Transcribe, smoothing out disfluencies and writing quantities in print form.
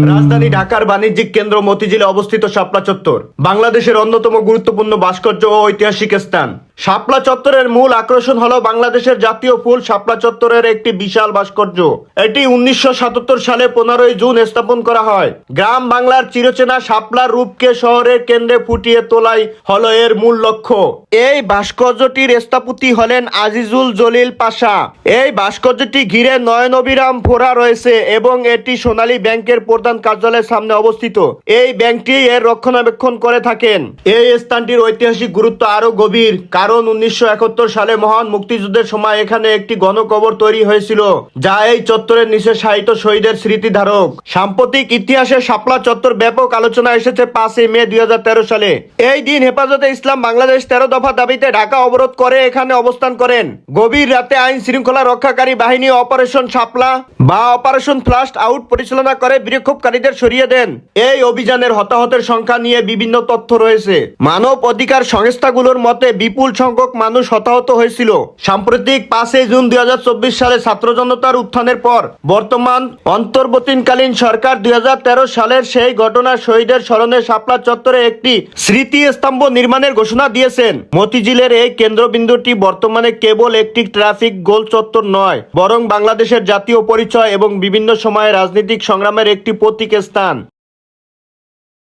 রাজধানী ঢাকার বাণিজ্যিক কেন্দ্র মতিঝিলে অবস্থিত শাপলা চত্বর বাংলাদেশের অন্যতম গুরুত্বপূর্ণ ভাস্কর্য ও ঐতিহাসিক স্থান। শাপলা চত্বরের মূল আকর্ষণ হলো বাংলাদেশের জাতীয় ফুল শাপলা চত্বরের একটি বিশাল ভাস্কর্য। এটি 1977 সালে 15 জুন স্থাপন করা হয়। গ্রাম বাংলার চিরচেনা শাপলার রূপকে শহরের কেন্দ্রে ফুটিয়ে তোলাই হলো এর মূল লক্ষ্য। এই ভাস্কর্যটির স্থপতি হলেন আজিজুল জলিল পাশা। এই ভাস্কর্যটি ঘিরে নয়নবিরাম ফোড়া রয়েছে এবং এটি সোনালী ব্যাংকের প্রধান কার্যালয়ের সামনে অবস্থিত। এই ব্যাংকটি এর রক্ষণাবেক্ষণ করে থাকেন। এই স্থানটির ঐতিহাসিক গুরুত্ব আরো গভীর, কারণ 1971 সালে মহান মুক্তিযুদ্ধের সময় এখানে একটি গণকবর তৈরি হয়েছিল, যা এই চত্বরের নিচে শায়িত শহীদের স্মৃতিধারক। সাম্প্রতিক ইতিহাসে শাপলা চত্বর ব্যাপক আলোচনা এসেছে 5 মে 2013 সালে। এই দিন হেফাজতে ইসলাম বাংলাদেশ 13 দফা দাবিতে ঢাকা অবরোধ করে এখানে অবস্থান করেন। গভীর রাতে আইন শৃঙ্খলা রক্ষাকারী বাহিনী অপারেশন শাপলা বা অপারেশন ফ্লাস্ট আউট পরিচালনা করে বিক্ষোভকারীদের সরিয়ে দেন। এই অভিযানের হতাহতের সংখ্যা নিয়ে বিভিন্ন তথ্য রয়েছে। মানব অধিকার সংস্থাগুলোর মতে বিপুল সংখ্যক মানুষ হতাহত হয়েছিল। সাম্প্রতিক 5 জুন 2024 সালে ছাত্র জনতার উত্থানের পর বর্তমান অন্তর্বর্তীকালীন সরকার 2013 সালের সেই ঘটনার শহীদের স্মরণে শাপলা চত্বরে একটি স্মৃতি স্তম্ভ নির্মাণের ঘোষণা দিয়েছেন। মতিঝিলের এই কেন্দ্রবিন্দুটি বর্তমানে কেবল একটি ট্রাফিক গোল চত্বর নয়, বরং বাংলাদেশের জাতীয় পরিচয় এবং বিভিন্ন সময়ে রাজনৈতিক সংগ্রামের একটি প্রতীক স্থান।